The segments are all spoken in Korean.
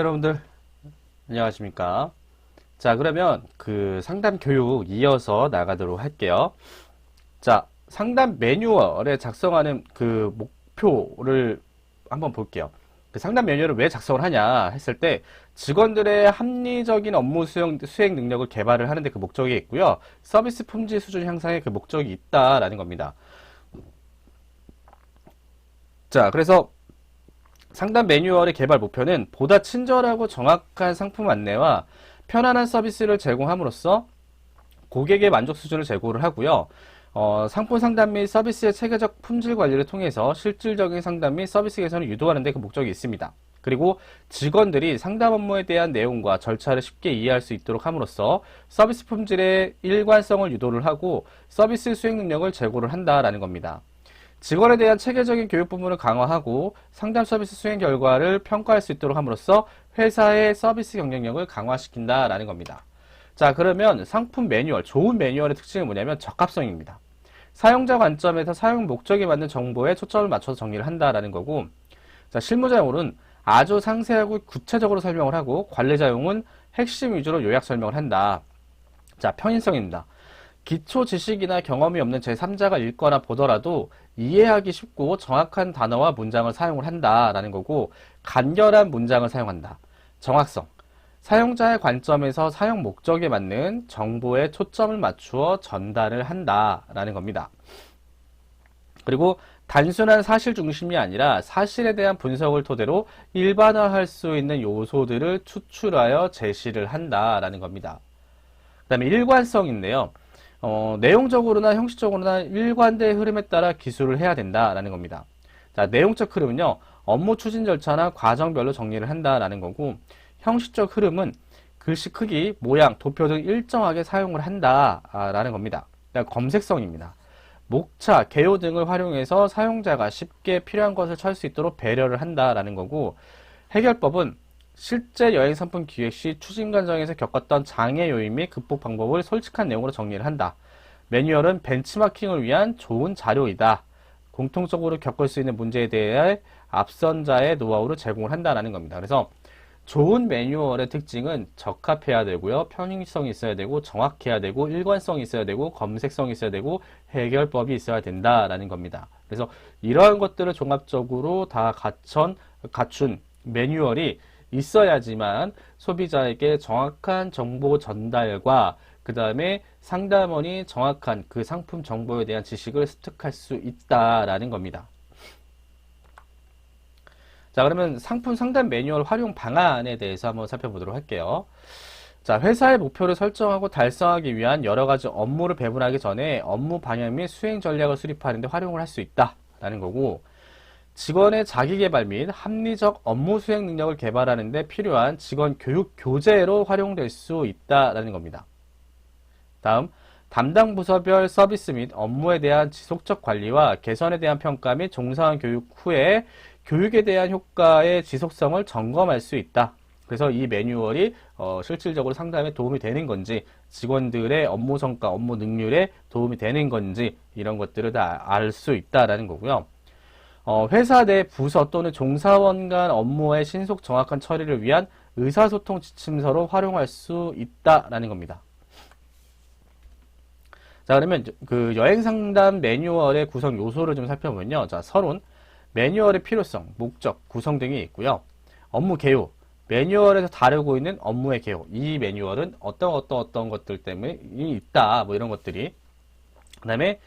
여러분들 안녕하십니까? 자, 그러면 그 상담 교육 이어서 나가도록 할게요. 자, 상담 매뉴얼에 작성하는 그 목표를 한번 볼게요. 그 상담 매뉴얼을 왜 작성을 하냐 했을 때 직원들의 합리적인 업무 수행 능력을 개발을 하는데 그 목적이 있고요. 서비스 품질 수준 향상에 그 목적이 있다라는 겁니다. 자, 그래서 상담 매뉴얼의 개발 목표는 보다 친절하고 정확한 상품 안내와 편안한 서비스를 제공함으로써 고객의 만족 수준을 제고를 하고요. 상품 상담 및 서비스의 체계적 품질 관리를 통해서 실질적인 상담 및 서비스 개선을 유도하는 데 그 목적이 있습니다. 그리고 직원들이 상담 업무에 대한 내용과 절차를 쉽게 이해할 수 있도록 함으로써 서비스 품질의 일관성을 유도를 하고 서비스 수행 능력을 제고를 한다라는 겁니다. 직원에 대한 체계적인 교육 부분을 강화하고 상담 서비스 수행 결과를 평가할 수 있도록 함으로써 회사의 서비스 경쟁력을 강화시킨다라는 겁니다. 자, 그러면 상품 매뉴얼, 좋은 매뉴얼의 특징은 뭐냐면 적합성입니다. 사용자 관점에서 사용 목적에 맞는 정보에 초점을 맞춰서 정리를 한다라는 거고, 자, 실무자용으로는 아주 상세하고 구체적으로 설명을 하고, 관리자용은 핵심 위주로 요약 설명을 한다. 자, 편의성입니다. 기초 지식이나 경험이 없는 제3자가 읽거나 보더라도 이해하기 쉽고 정확한 단어와 문장을 사용을 한다라는 거고, 간결한 문장을 사용한다. 정확성. 사용자의 관점에서 사용 목적에 맞는 정보에 초점을 맞추어 전달을 한다라는 겁니다. 그리고 단순한 사실 중심이 아니라 사실에 대한 분석을 토대로 일반화할 수 있는 요소들을 추출하여 제시를 한다라는 겁니다. 그 다음에 일관성인데요. 내용적으로나 형식적으로나 일관된 흐름에 따라 기술을 해야 된다라는 겁니다. 자, 내용적 흐름은요, 업무 추진 절차나 과정별로 정리를 한다라는 거고, 형식적 흐름은 글씨 크기, 모양, 도표 등 일정하게 사용을 한다라는 겁니다. 검색성입니다. 목차, 개요 등을 활용해서 사용자가 쉽게 필요한 것을 찾을 수 있도록 배려를 한다라는 거고, 해결법은 실제 여행 상품 기획 시 추진 과정에서 겪었던 장애 요인 및 극복 방법을 솔직한 내용으로 정리를 한다. 매뉴얼은 벤치마킹을 위한 좋은 자료이다. 공통적으로 겪을 수 있는 문제에 대해 앞선자의 노하우를 제공을 한다는 겁니다. 그래서 좋은 매뉴얼의 특징은 적합해야 되고요. 편의성이 있어야 되고, 정확해야 되고, 일관성이 있어야 되고, 검색성이 있어야 되고, 해결법이 있어야 된다라는 겁니다. 그래서 이러한 것들을 종합적으로 다 갖춘 매뉴얼이 있어야지만 소비자에게 정확한 정보 전달과 그 다음에 상담원이 정확한 그 상품 정보에 대한 지식을 습득할 수 있다라는 겁니다. 자, 그러면 상품 상담 매뉴얼 활용 방안에 대해서 한번 살펴보도록 할게요. 자, 회사의 목표를 설정하고 달성하기 위한 여러 가지 업무를 배분하기 전에 업무 방향 및 수행 전략을 수립하는 데 활용을 할 수 있다라는 거고, 직원의 자기개발 및 합리적 업무 수행 능력을 개발하는 데 필요한 직원 교육 교재로 활용될 수 있다라는 겁니다. 다음, 담당 부서별 서비스 및 업무에 대한 지속적 관리와 개선에 대한 평가 및 종사원 교육 후에 교육에 대한 효과의 지속성을 점검할 수 있다. 그래서 이 매뉴얼이 실질적으로 상담에 도움이 되는 건지, 직원들의 업무 성과, 업무 능률에 도움이 되는 건지 이런 것들을 다 알 수 있다라는 거고요. 회사 내 부서 또는 종사원 간 업무의 신속 정확한 처리를 위한 의사소통 지침서로 활용할 수 있다라는 겁니다. 자, 그러면 그 여행 상담 매뉴얼의 구성 요소를 좀 살펴보면요. 자, 서론, 매뉴얼의 필요성, 목적, 구성 등이 있고요. 업무 개요, 매뉴얼에서 다루고 있는 업무의 개요. 이 매뉴얼은 어떤 것들 때문에 있다. 뭐 이런 것들이. 그 다음에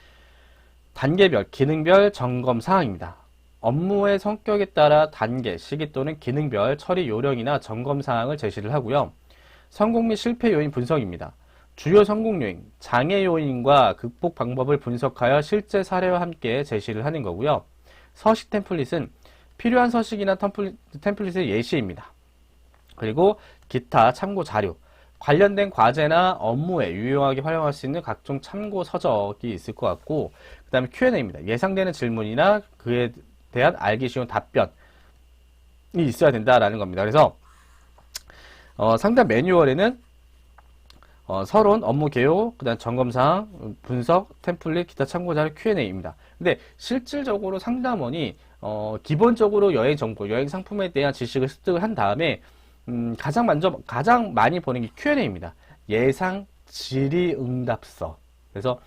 단계별, 기능별 점검 사항입니다. 업무의 성격에 따라 단계, 시기 또는 기능별 처리 요령이나 점검 사항을 제시를 하고요. 성공 및 실패 요인 분석입니다. 주요 성공 요인, 장애 요인과 극복 방법을 분석하여 실제 사례와 함께 제시를 하는 거고요. 서식 템플릿은 필요한 서식이나 템플릿의 예시입니다. 그리고 기타 참고 자료, 관련된 과제나 업무에 유용하게 활용할 수 있는 각종 참고 서적이 있을 것 같고, 그 다음에 Q&A입니다. 예상되는 질문이나 그에 대한 알기 쉬운 답변이 있어야 된다라는 겁니다. 그래서 상담 매뉴얼에는 서론, 업무 개요, 그 다음 점검사항, 분석, 템플릿, 기타 참고자료 Q&A입니다. 근데 실질적으로 상담원이 기본적으로 여행 정보, 여행 상품에 대한 지식을 습득을 한 다음에 가장 많이 보는 게 Q&A입니다. 예상 질의응답서. 그래서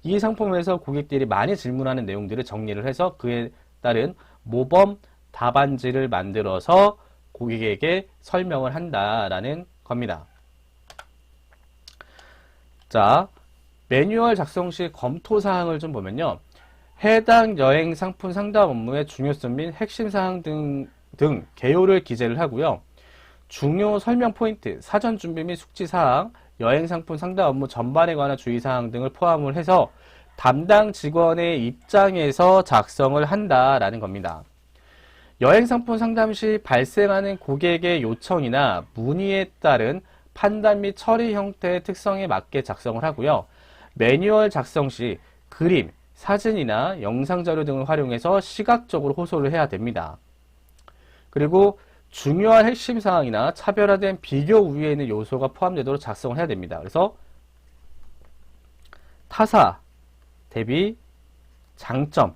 이 상품에서 고객들이 많이 질문하는 내용들을 정리를 해서 그에 따른 모범 답안지를 만들어서 고객에게 설명을 한다라는 겁니다. 자, 매뉴얼 작성 시 검토 사항을 좀 보면요. 해당 여행 상품 상담 업무의 중요성 및 핵심 사항 등 개요를 기재를 하고요. 중요 설명 포인트, 사전 준비 및 숙지 사항, 여행 상품 상담 업무 전반에 관한 주의 사항 등을 포함을 해서 담당 직원의 입장에서 작성을 한다라는 겁니다. 여행 상품 상담 시 발생하는 고객의 요청이나 문의에 따른 판단 및 처리 형태의 특성에 맞게 작성을 하고요. 매뉴얼 작성 시 그림, 사진이나 영상 자료 등을 활용해서 시각적으로 호소를 해야 됩니다. 그리고 중요한 핵심 사항이나 차별화된 비교 우위에 있는 요소가 포함되도록 작성을 해야 됩니다. 그래서 타사 대비 장점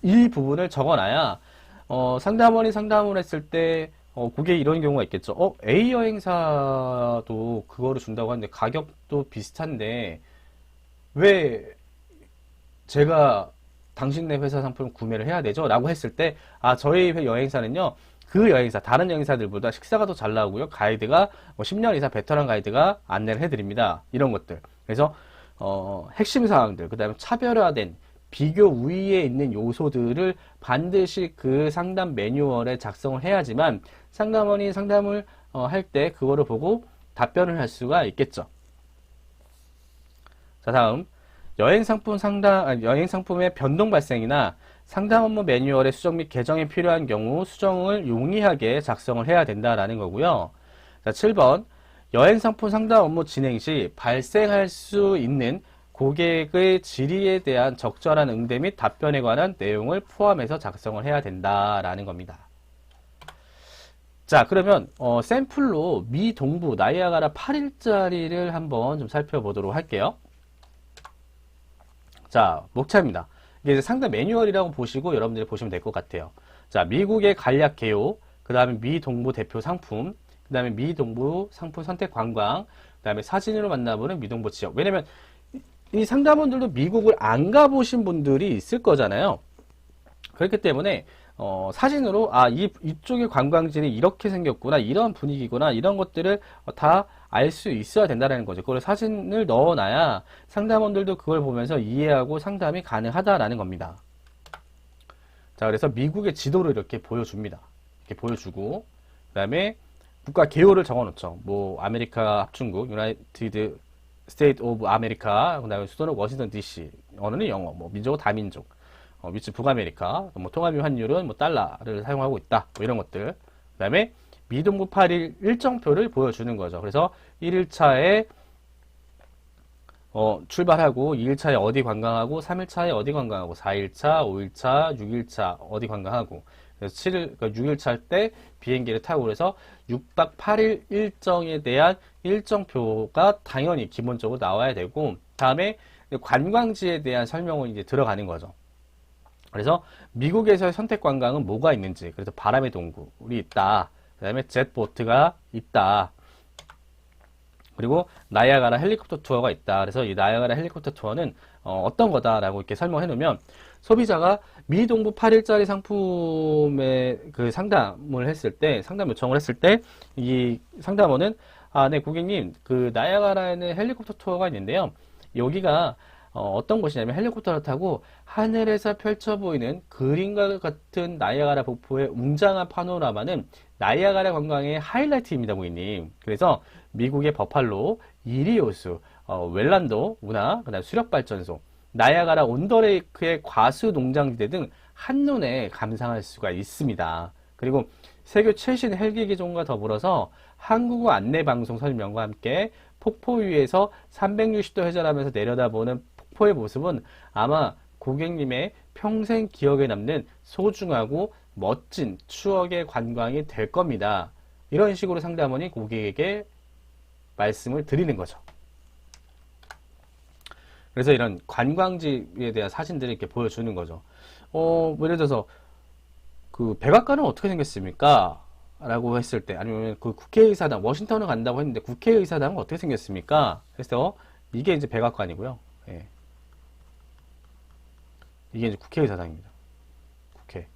이 부분을 적어놔야 상담원이 상담을 했을 때 그게 이런 경우가 있겠죠. A 여행사도 그거를 준다고 하는데 가격도 비슷한데 왜 제가 당신네 회사 상품을 구매를 해야 되죠? 라고 했을 때, 저희 여행사는요, 그 여행사, 다른 여행사들보다 식사가 더 잘 나오고요. 가이드가 10년 이상 베테랑 가이드가 안내를 해드립니다. 이런 것들. 그래서, 핵심 사항들, 그 다음에 차별화된 비교 우위에 있는 요소들을 반드시 그 상담 매뉴얼에 작성을 해야지만 상담원이 상담을 할 때 그거를 보고 답변을 할 수가 있겠죠. 자, 다음. 여행 상품의 변동 발생이나 상담 업무 매뉴얼의 수정 및 개정이 필요한 경우 수정을 용이하게 작성을 해야 된다라는 거고요. 자, 7번. 여행 상품 상담 업무 진행 시 발생할 수 있는 고객의 질의에 대한 적절한 응대 및 답변에 관한 내용을 포함해서 작성을 해야 된다라는 겁니다. 자, 그러면 샘플로 미 동부 나이아가라 8일짜리를 한번 좀 살펴보도록 할게요. 자, 목차입니다. 이게 이제 상담 매뉴얼이라고 보시고 여러분들이 보시면 될 것 같아요. 자, 미국의 간략 개요, 그 다음에 미 동부 대표 상품, 그 다음에 미 동부 상품 선택 관광, 그 다음에 사진으로 만나보는 미 동부 지역. 왜냐면 이 상담원들도 미국을 안 가보신 분들이 있을 거잖아요. 그렇기 때문에 사진으로 이쪽의 관광지는 이렇게 생겼구나, 이런 분위기구나, 이런 것들을 다 알 수 있어야 된다는 거죠. 그걸 사진을 넣어놔야 상담원들도 그걸 보면서 이해하고 상담이 가능하다라는 겁니다. 자, 그래서 미국의 지도를 이렇게 보여줍니다. 이렇게 보여주고, 그 다음에 국가 개요를 적어놓죠. 뭐 아메리카 합중국, 유나이티드 스테이트 오브 아메리카, 그 다음에 수도는 워싱턴 DC, 언어는 영어, 뭐 민족은 다민족, 위치 북아메리카, 뭐 통화비 환율은 뭐 달러를 사용하고 있다, 뭐 이런 것들. 그 다음에 미동부 8일 일정표를 보여주는 거죠. 그래서 1일차에 출발하고 2일차에 어디 관광하고 3일차에 어디 관광하고 4일차, 5일차, 6일차 어디 관광하고 그래서 6일차 때 비행기를 타고 그래서 6박 8일 일정에 대한 일정표가 당연히 기본적으로 나와야 되고 다음에 관광지에 대한 설명은 이제 들어가는 거죠. 그래서 미국에서의 선택 관광은 뭐가 있는지, 그래서 바람의 동굴이 있다. 그 다음에 젯보트가 있다. 그리고 나이아가라 헬리콥터 투어가 있다. 그래서 이 나이아가라 헬리콥터 투어는 어떤 거다라고 이렇게 설명해 놓으면 소비자가 미 동부 8일짜리 상품의 그 상담을 했을 때, 상담 요청을 했을 때, 이 상담원은 네, 고객님, 그 나이아가라에는 헬리콥터 투어가 있는데요. 여기가 어떤 곳이냐면 헬리콥터를 타고 하늘에서 펼쳐 보이는 그림과 같은 나이아가라 폭포의 웅장한 파노라마는 나이아가라 관광의 하이라이트입니다, 고객님. 그래서 미국의 버팔로, 이리호수, 웰란도 운하, 그다음 수력발전소, 나이아가라 온더레이크의 과수 농장지대 등 한눈에 감상할 수가 있습니다. 그리고 세계 최신 헬기 기종과 더불어서 한국어 안내방송 설명과 함께 폭포 위에서 360도 회전하면서 내려다보는 폭포의 모습은 아마 고객님의 평생 기억에 남는 소중하고 멋진 추억의 관광이 될 겁니다. 이런 식으로 상담원이 고객에게 말씀을 드리는 거죠. 그래서 이런 관광지에 대한 사진들을 이렇게 보여주는 거죠. 예를 들어서 그 백악관은 어떻게 생겼습니까? 라고 했을 때, 아니면 그 국회의사당, 워싱턴을 간다고 했는데 국회의사당은 어떻게 생겼습니까? 그래서 이게 이제 백악관이고요. 예. 이게 이제 국회의사당입니다. 국회.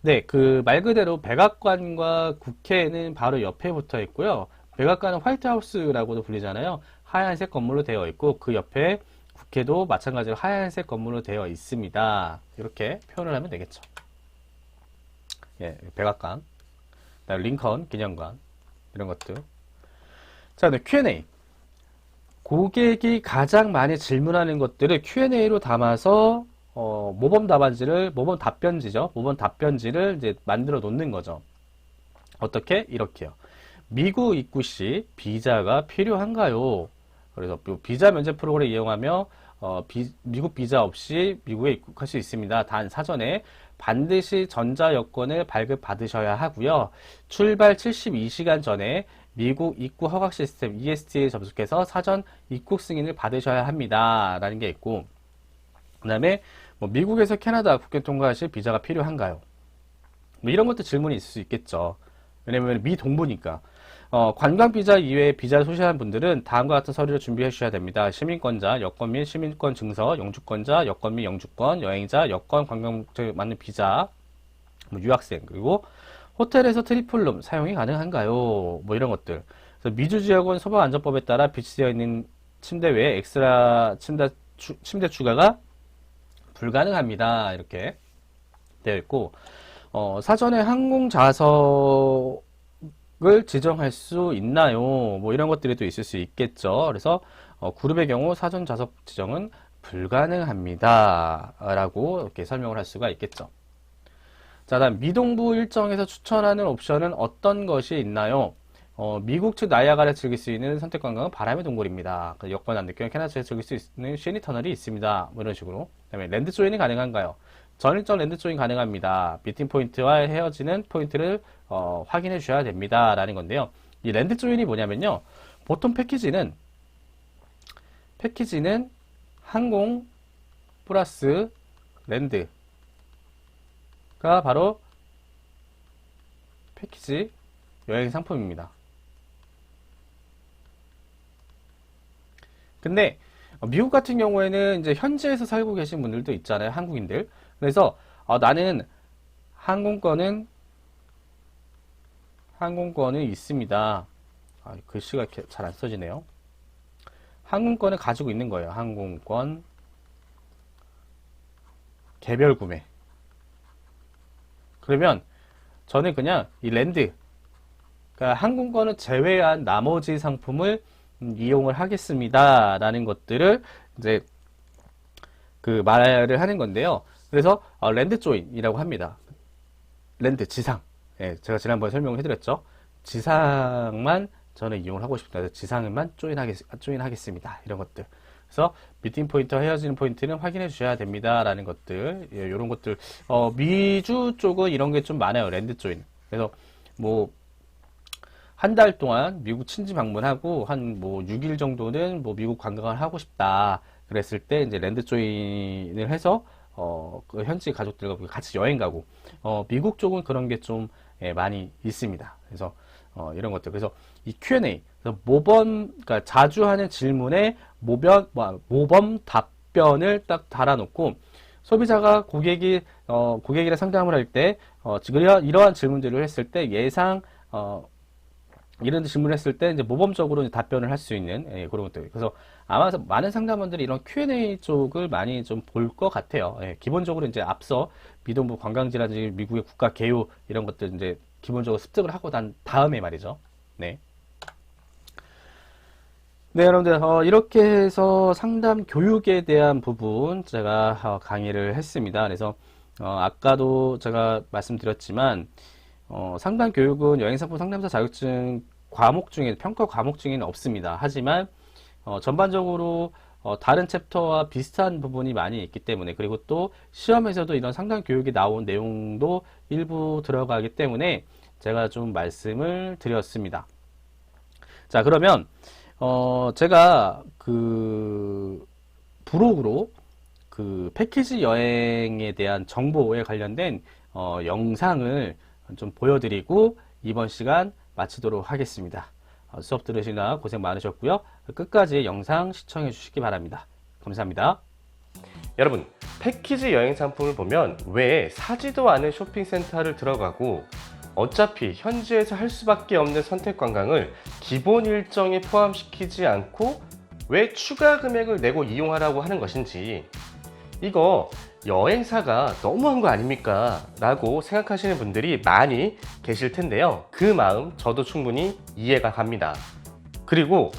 네, 그 말 그대로 백악관과 국회는 바로 옆에 붙어 있고요. 백악관은 화이트하우스라고도 불리잖아요. 하얀색 건물로 되어 있고 그 옆에 국회도 마찬가지로 하얀색 건물로 되어 있습니다. 이렇게 표현을 하면 되겠죠. 예, 백악관, 그다음에 링컨 기념관 이런 것들. 자, 네, Q&A. 고객이 가장 많이 질문하는 것들을 Q&A로 담아서 모범 답안지를 모범 답변지죠. 모범 답변지를 이제 만들어 놓는 거죠. 어떻게? 이렇게요. 미국 입국 시 비자가 필요한가요? 그래서 비자 면제 프로그램을 이용하며 미국 비자 없이 미국에 입국할 수 있습니다. 단 사전에 반드시 전자 여권을 발급받으셔야 하고요. 출발 72시간 전에 미국 입국 허가 시스템 EST에 접속해서 사전 입국 승인을 받으셔야 합니다. 라는 게 있고, 그 다음에 뭐 미국에서 캐나다 국경 통과 시 비자가 필요한가요? 뭐 이런 것도 질문이 있을 수 있겠죠. 왜냐면 미동부니까. 관광 비자 이외에 비자를 소지하는 분들은 다음과 같은 서류를 준비해 주셔야 됩니다. 시민권자, 여권 및 시민권 증서, 영주권자, 여권 및 영주권, 여행자, 여권, 관광 맞는 비자, 뭐 유학생, 그리고 호텔에서 트리플룸 사용이 가능한가요? 뭐 이런 것들. 그래서 미주 지역은 소방안전법에 따라 비치되어 있는 침대 외에 엑스트라 침대 추가가 불가능합니다. 이렇게 되어 있고, 사전에 항공 좌석을 지정할 수 있나요? 뭐 이런 것들이 또 있을 수 있겠죠. 그래서 그룹의 경우 사전 좌석 지정은 불가능합니다. 라고 이렇게 설명을 할 수가 있겠죠. 자, 다음 미동부 일정에서 추천하는 옵션은 어떤 것이 있나요? 미국 측 나이아가라 즐길 수 있는 선택 관광은 바람의 동굴입니다. 여권 안 느끼면 캐나다에서 즐길 수 있는 시애니 터널이 있습니다. 뭐 이런 식으로. 그다음에 랜드 조인이 가능한가요? 전일점 랜드 조인 가능합니다. 미팅 포인트와 헤어지는 포인트를 확인해 주셔야 됩니다. 라는 건데요. 이 랜드 조인이 뭐냐면요. 보통 패키지는 항공 플러스 랜드가 바로 패키지 여행 상품입니다. 근데 미국 같은 경우에는 이제 현지에서 살고 계신 분들도 있잖아요. 한국인들. 그래서 나는 항공권은 있습니다. 글씨가 잘 안 써지네요. 항공권을 가지고 있는 거예요. 항공권 개별 구매. 그러면 저는 그냥 이 랜드, 그러니까 항공권을 제외한 나머지 상품을 이용을 하겠습니다. 라는 것들을 이제 그 말을 하는 건데요. 그래서 랜드 조인이라고 합니다. 랜드 지상. 예, 제가 지난번에 설명을 해드렸죠. 지상만 저는 이용을 하고 싶다. 지상만 조인하겠습니다. 이런 것들. 그래서 미팅 포인트와 헤어지는 포인트는 확인해 주셔야 됩니다. 라는 것들. 예, 이런 것들. 미주 쪽은 이런 게 좀 많아요. 랜드 조인. 그래서 뭐 한 달 동안 미국 친지 방문하고 한 뭐 6일 정도는 뭐 미국 관광을 하고 싶다. 그랬을 때 이제 랜드 조인을 해서 그 현지 가족들과 같이 여행 가고 미국 쪽은 그런 게 좀 많이 있습니다. 그래서 이런 것들. 그래서 이 Q&A, 그래서 그러니까 자주 하는 질문에 모범 답변을 딱 달아놓고 소비자가 고객이랑 상담을 할 때 이러한 질문들을 했을 때 이런 질문을 했을 때 이제 모범적으로 답변을 할 수 있는 그런 것들. 그래서 아마 많은 상담원들이 이런 Q&A 쪽을 많이 좀 볼 것 같아요. 기본적으로 이제 앞서 미동부 관광지라든지 미국의 국가 개요 이런 것들 이제 기본적으로 습득을 하고 난 다음에 말이죠. 네. 네, 여러분들, 이렇게 해서 상담 교육에 대한 부분 제가 강의를 했습니다. 그래서 아까도 제가 말씀드렸지만 상담 교육은 여행상품 상담사 자격증 과목 중에 평가 과목 중에는 없습니다. 하지만 전반적으로 다른 챕터와 비슷한 부분이 많이 있기 때문에, 그리고 또 시험에서도 이런 상담 교육이 나온 내용도 일부 들어가기 때문에 제가 좀 말씀을 드렸습니다. 자, 그러면 제가 그 브로그로 그 패키지 여행에 대한 정보에 관련된 영상을 좀 보여드리고 이번 시간 마치도록 하겠습니다. 수업 들으시느라 고생 많으셨고요. 끝까지 영상 시청해 주시기 바랍니다. 감사합니다. 여러분, 패키지 여행 상품을 보면 왜 사지도 않은 쇼핑센터를 들어가고 어차피 현지에서 할 수밖에 없는 선택 관광을 기본 일정에 포함시키지 않고 왜 추가 금액을 내고 이용하라고 하는 것인지, 이거 여행사가 너무한 거 아닙니까? 라고 생각하시는 분들이 많이 계실 텐데요. 그 마음 저도 충분히 이해가 갑니다. 그리고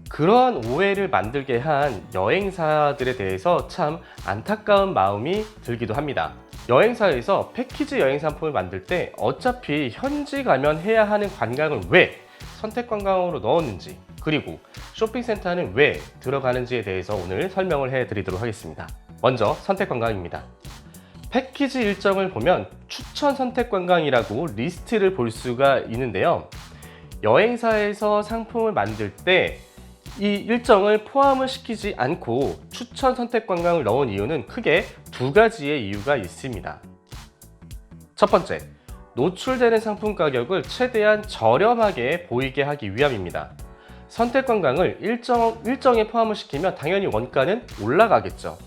그러한 오해를 만들게 한 여행사들에 대해서 참 안타까운 마음이 들기도 합니다. 여행사에서 패키지 여행 상품을 만들 때 어차피 현지 가면 해야 하는 관광을 왜 선택 관광으로 넣었는지, 그리고 쇼핑센터는 왜 들어가는지에 대해서 오늘 설명을 해드리도록 하겠습니다. 먼저 선택 관광입니다. 패키지 일정을 보면 추천 선택 관광이라고 리스트를 볼 수가 있는데요. 여행사에서 상품을 만들 때 이 일정을 포함을 시키지 않고 추천 선택 관광을 넣은 이유는 크게 두 가지의 이유가 있습니다. 첫 번째, 노출되는 상품 가격을 최대한 저렴하게 보이게 하기 위함입니다. 선택 관광을 일정에 포함을 시키면 당연히 원가는 올라가겠죠.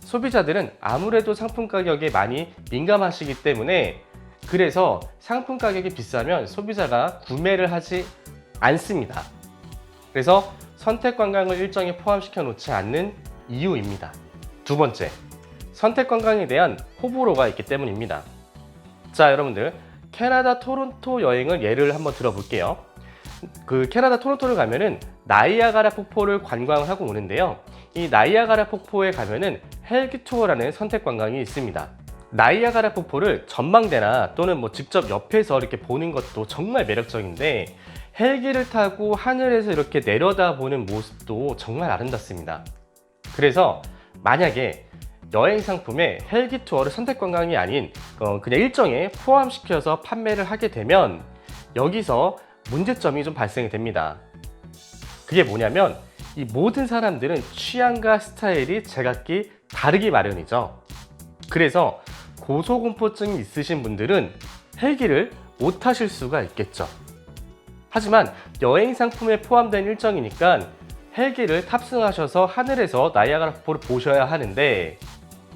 소비자들은 아무래도 상품 가격에 많이 민감하시기 때문에, 그래서 상품 가격이 비싸면 소비자가 구매를 하지 않습니다. 그래서 선택 관광을 일정에 포함시켜 놓지 않는 이유입니다. 두 번째, 선택 관광에 대한 호불호가 있기 때문입니다. 자, 여러분들, 캐나다 토론토 여행을 예를 한번 들어볼게요. 그 캐나다 토론토를 가면은 나이아가라 폭포를 관광을 하고 오는데요. 이 나이아가라 폭포에 가면은 헬기 투어라는 선택 관광이 있습니다. 나이아가라 폭포를 전망대나 또는 직접 옆에서 이렇게 보는 것도 정말 매력적인데, 헬기를 타고 하늘에서 이렇게 내려다보는 모습도 정말 아름답습니다. 그래서 만약에 여행 상품에 헬기 투어를 선택 관광이 아닌 그냥 일정에 포함시켜서 판매를 하게 되면 여기서 문제점이 좀 발생이 됩니다. 그게 뭐냐면, 이 모든 사람들은 취향과 스타일이 제각기 다르기 마련이죠. 그래서 고소공포증이 있으신 분들은 헬기를 못 타실 수가 있겠죠. 하지만 여행 상품에 포함된 일정이니까 헬기를 탑승하셔서 하늘에서 나이아가라 폭포를 보셔야 하는데,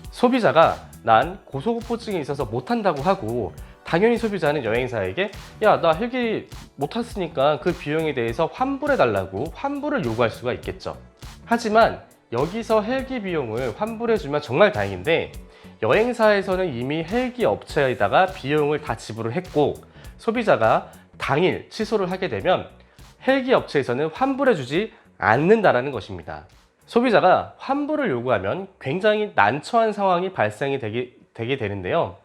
소비자가 난 고소공포증이 있어서 못 탄다고 하고, 당연히 소비자는 여행사에게 야, 나 헬기 못 탔으니까 그 비용에 대해서 환불해 달라고 환불을 요구할 수가 있겠죠. 하지만 여기서 헬기 비용을 환불해 주면 정말 다행인데, 여행사에서는 이미 헬기 업체에다가 비용을 다 지불을 했고, 소비자가 당일 취소를 하게 되면 헬기 업체에서는 환불해 주지 않는다라는 것입니다. 소비자가 환불을 요구하면 굉장히 난처한 상황이 발생이 되게 되는데요.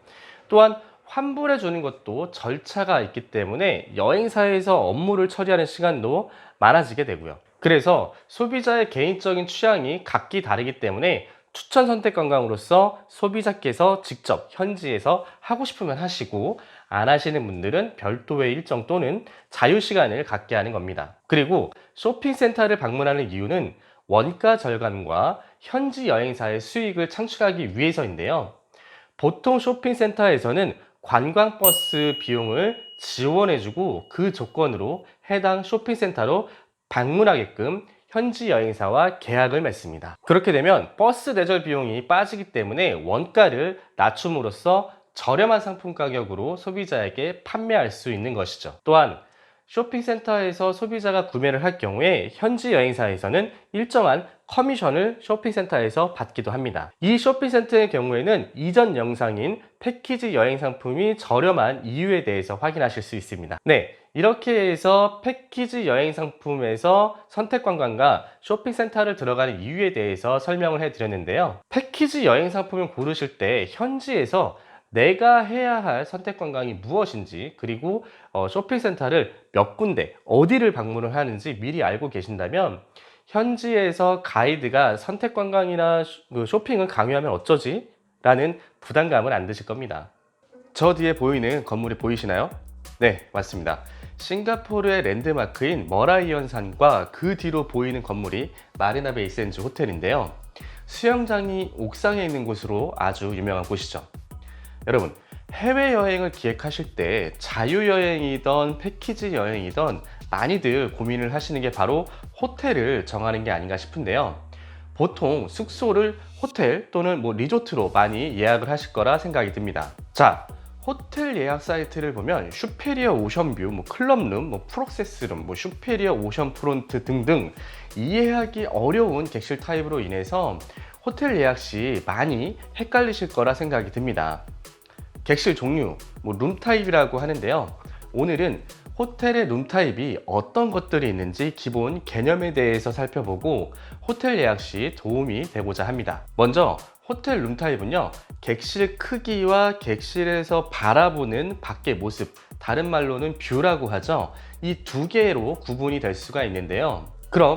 또한 환불해 주는 것도 절차가 있기 때문에 여행사에서 업무를 처리하는 시간도 많아지게 되고요. 그래서 소비자의 개인적인 취향이 각기 다르기 때문에 추천 선택 관광으로서 소비자께서 직접 현지에서 하고 싶으면 하시고, 안 하시는 분들은 별도의 일정 또는 자유시간을 갖게 하는 겁니다. 그리고 쇼핑센터를 방문하는 이유는 원가 절감과 현지 여행사의 수익을 창출하기 위해서인데요. 보통 쇼핑센터에서는 관광버스 비용을 지원해주고 그 조건으로 해당 쇼핑센터로 방문하게끔 현지 여행사와 계약을 맺습니다. 그렇게 되면 버스 대절 비용이 빠지기 때문에 원가를 낮춤으로써 저렴한 상품 가격으로 소비자에게 판매할 수 있는 것이죠. 또한 쇼핑센터에서 소비자가 구매를 할 경우에 현지 여행사에서는 일정한 커미션을 쇼핑센터에서 받기도 합니다. 이 쇼핑센터의 경우에는 이전 영상인 패키지 여행 상품이 저렴한 이유에 대해서 확인하실 수 있습니다. 네, 이렇게 해서 패키지 여행 상품에서 선택 관광과 쇼핑센터를 들어가는 이유에 대해서 설명을 해드렸는데요. 패키지 여행 상품을 고르실 때 현지에서 내가 해야 할 선택 관광이 무엇인지, 그리고 쇼핑센터를 몇 군데, 어디를 방문을 하는지 미리 알고 계신다면 현지에서 가이드가 선택 관광이나 쇼핑을 강요하면 어쩌지? 라는 부담감을 안 드실 겁니다. 저 뒤에 보이는 건물이 보이시나요? 네, 맞습니다. 싱가포르의 랜드마크인 머라이언산과 그 뒤로 보이는 건물이 마리나 베이 샌즈 호텔인데요. 수영장이 옥상에 있는 곳으로 아주 유명한 곳이죠. 여러분, 해외여행을 기획하실 때 자유여행이든 패키지 여행이든 많이들 고민을 하시는 게 바로 호텔을 정하는 게 아닌가 싶은데요. 보통 숙소를 호텔 또는 리조트로 많이 예약을 하실 거라 생각이 듭니다. 자, 호텔 예약 사이트를 보면 슈페리어 오션뷰, 클럽룸, 프록세스룸, 슈페리어 오션프론트 등등 이해하기 어려운 객실 타입으로 인해서 호텔 예약 시 많이 헷갈리실 거라 생각이 듭니다. 객실 종류, 룸 타입이라고 하는데요. 오늘은 호텔의 룸 타입이 어떤 것들이 있는지 기본 개념에 대해서 살펴보고 호텔 예약 시 도움이 되고자 합니다. 먼저 호텔 룸 타입은요, 객실 크기와 객실에서 바라보는 밖의 모습, 다른 말로는 뷰라고 하죠. 이 두 개로 구분이 될 수가 있는데요. 그럼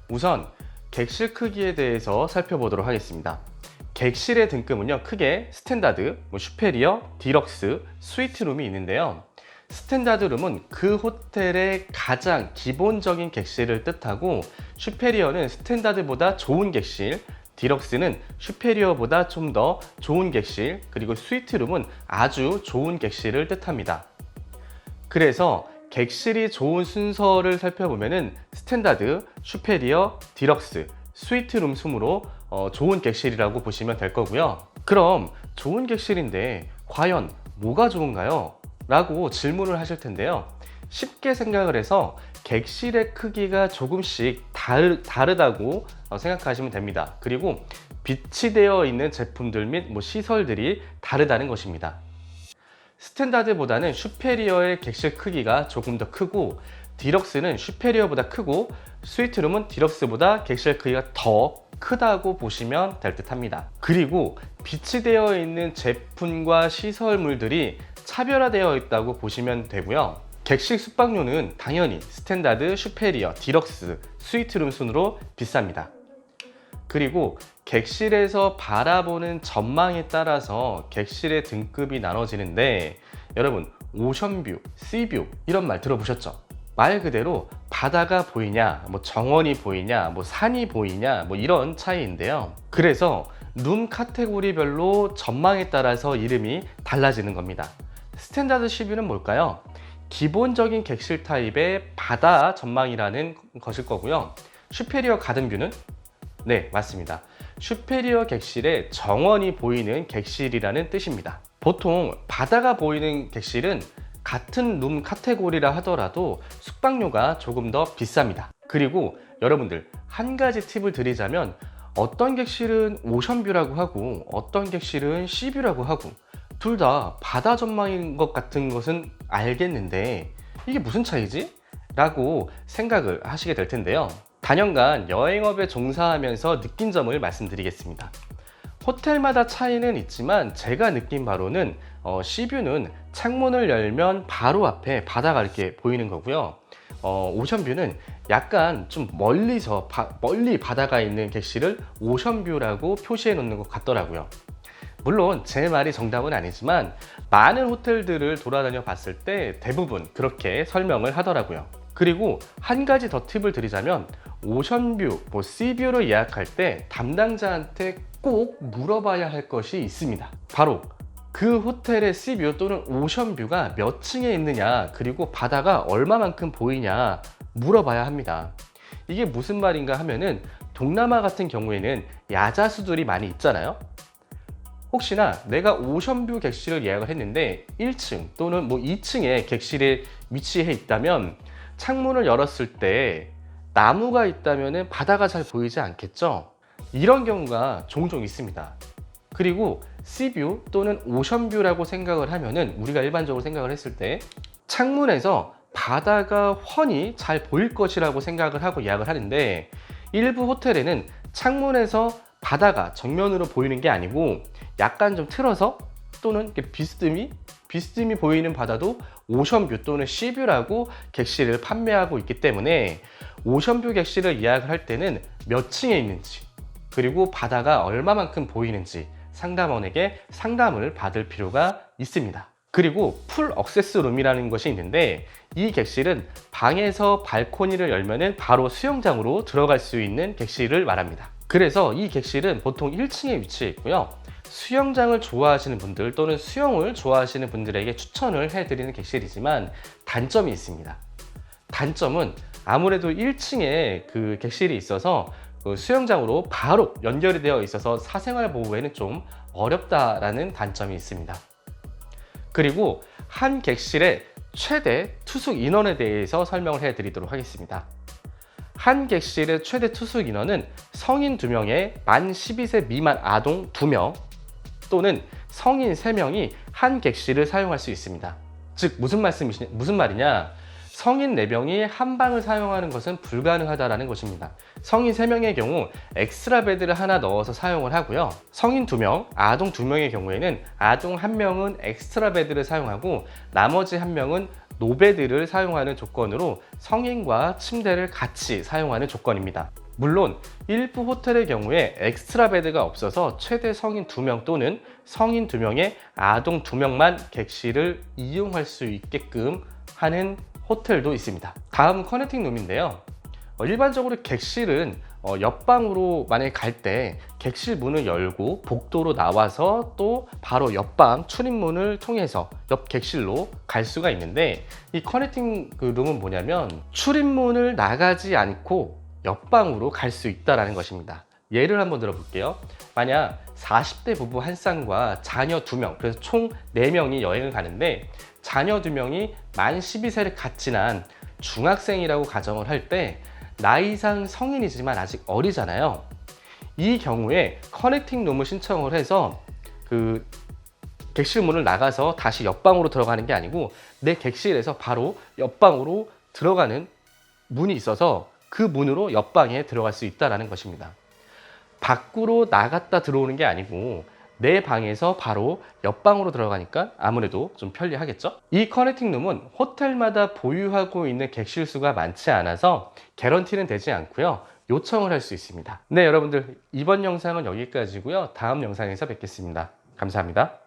우선 객실 크기에 대해서 살펴보도록 하겠습니다. 객실의 등급은요, 크게 스탠다드, 슈페리어, 디럭스, 스위트룸이 있는데요. 스탠다드 룸은 그 호텔의 가장 기본적인 객실을 뜻하고, 슈페리어는 스탠다드보다 좋은 객실, 디럭스는 슈페리어보다 좀 더 좋은 객실, 그리고 스위트룸은 아주 좋은 객실을 뜻합니다. 그래서 객실이 좋은 순서를 살펴보면은 스탠다드, 슈페리어, 디럭스, 스위트룸 순으로 좋은 객실이라고 보시면 될 거고요. 그럼 좋은 객실인데 과연 뭐가 좋은가요? 라고 질문을 하실 텐데요. 쉽게 생각을 해서 객실의 크기가 조금씩 다르다고 생각하시면 됩니다. 그리고 비치되어 있는 제품들 및 시설들이 다르다는 것입니다. 스탠다드보다는 슈페리어의 객실 크기가 조금 더 크고, 디럭스는 슈페리어보다 크고, 스위트룸은 디럭스보다 객실 크기가 더 크다고 보시면 될 듯 합니다. 그리고 비치되어 있는 제품과 시설물들이 차별화되어 있다고 보시면 되고요. 객실 숙박료는 당연히 스탠다드, 슈페리어, 디럭스, 스위트룸 순으로 비쌉니다. 그리고 객실에서 바라보는 전망에 따라서 객실의 등급이 나눠지는데, 여러분 오션뷰, 시뷰 이런 말 들어보셨죠? 말 그대로 바다가 보이냐, 정원이 보이냐, 산이 보이냐, 이런 차이인데요. 그래서 룸 카테고리별로 전망에 따라서 이름이 달라지는 겁니다. 스탠다드 시뷰는 뭘까요? 기본적인 객실 타입의 바다 전망이라는 것일 거고요. 슈페리어 가든뷰는? 네, 맞습니다. 슈페리어 객실에 정원이 보이는 객실이라는 뜻입니다. 보통 바다가 보이는 객실은 같은 룸 카테고리라 하더라도 숙박료가 조금 더 비쌉니다. 그리고 여러분들 한 가지 팁을 드리자면, 어떤 객실은 오션뷰라고 하고 어떤 객실은 시뷰라고 하고 둘 다 바다 전망인 것 같은 것은 알겠는데 이게 무슨 차이지? 라고 생각을 하시게 될 텐데요. 단연간 여행업에 종사하면서 느낀 점을 말씀드리겠습니다. 호텔마다 차이는 있지만 제가 느낀 바로는 시뷰는 창문을 열면 바로 앞에 바다가 이렇게 보이는 거고요. 오션뷰는 약간 좀 멀리 바다가 있는 객실을 오션뷰라고 표시해 놓는 것 같더라고요. 물론 제 말이 정답은 아니지만 많은 호텔들을 돌아다녀 봤을 때 대부분 그렇게 설명을 하더라고요. 그리고 한 가지 더 팁을 드리자면, 오션뷰, 시뷰로 예약할 때 담당자한테 꼭 물어봐야 할 것이 있습니다. 바로 그 호텔의 시뷰 또는 오션뷰가 몇 층에 있느냐, 그리고 바다가 얼마만큼 보이냐 물어봐야 합니다. 이게 무슨 말인가 하면은, 동남아 같은 경우에는 야자수들이 많이 있잖아요. 혹시나 내가 오션뷰 객실을 예약을 했는데 1층 또는 2층에 객실에 위치해 있다면 창문을 열었을 때 나무가 있다면 바다가 잘 보이지 않겠죠? 이런 경우가 종종 있습니다. 그리고 시뷰 또는 오션뷰라고 생각을 하면은, 우리가 일반적으로 생각을 했을 때 창문에서 바다가 훤히 잘 보일 것이라고 생각을 하고 예약을 하는데, 일부 호텔에는 창문에서 바다가 정면으로 보이는 게 아니고 약간 좀 틀어서 또는 이렇게 비스듬히 보이는 바다도 오션뷰 또는 시뷰라고 객실을 판매하고 있기 때문에, 오션뷰 객실을 예약을 할 때는 몇 층에 있는지, 그리고 바다가 얼마만큼 보이는지 상담원에게 상담을 받을 필요가 있습니다. 그리고 풀 억세스 룸이라는 것이 있는데, 이 객실은 방에서 발코니를 열면은 바로 수영장으로 들어갈 수 있는 객실을 말합니다. 그래서 이 객실은 보통 1층에 위치해 있고요. 수영장을 좋아하시는 분들 또는 수영을 좋아하시는 분들에게 추천을 해드리는 객실이지만 단점이 있습니다. 단점은 아무래도 1층에 그 객실이 있어서 그 수영장으로 바로 연결이 되어 있어서 사생활 보호에는 좀 어렵다라는 단점이 있습니다. 그리고 한 객실의 최대 투숙 인원에 대해서 설명을 해드리도록 하겠습니다. 한 객실의 최대 투숙 인원은 성인 2명에 만 12세 미만 아동 2명 또는 성인 3명이 한 객실을 사용할 수 있습니다. 즉 무슨 말이냐? 성인 4명이 한 방을 사용하는 것은 불가능하다는 것입니다. 성인 3명의 경우 엑스트라 베드를 하나 넣어서 사용을 하고요. 성인 2명, 아동 2명의 경우에는 아동 1명은 엑스트라 베드를 사용하고 나머지 1명은 노베드를 사용하는 조건으로 성인과 침대를 같이 사용하는 조건입니다. 물론 일부 호텔의 경우에 엑스트라 베드가 없어서 최대 성인 2명 또는 성인 2명에 아동 2명만 객실을 이용할 수 있게끔 하는 호텔도 있습니다. 다음 커넥팅 룸인데요. 일반적으로 객실은 옆방으로 만약에 갈 때 객실 문을 열고 복도로 나와서 또 바로 옆방 출입문을 통해서 옆 객실로 갈 수가 있는데 이 커넥팅 룸은 뭐냐면 출입문을 나가지 않고 옆방으로 갈 수 있다는 것입니다. 예를 한번 들어볼게요. 만약 40대 부부 한 쌍과 자녀 2명, 그래서 총 4명이 여행을 가는데 자녀 2명이 만 12세를 갓 지난 중학생이라고 가정을 할 때 나이상 성인이지만 아직 어리잖아요. 이 경우에 커넥팅 룸을 신청을 해서 그 객실 문을 나가서 다시 옆방으로 들어가는 게 아니고 내 객실에서 바로 옆방으로 들어가는 문이 있어서 그 문으로 옆방에 들어갈 수 있다는 것입니다. 밖으로 나갔다 들어오는 게 아니고 내 방에서 바로 옆방으로 들어가니까 아무래도 좀 편리하겠죠? 이 커넥팅 룸은 호텔마다 보유하고 있는 객실 수가 많지 않아서 개런티는 되지 않고요. 요청을 할 수 있습니다. 네, 여러분들 이번 영상은 여기까지고요. 다음 영상에서 뵙겠습니다. 감사합니다.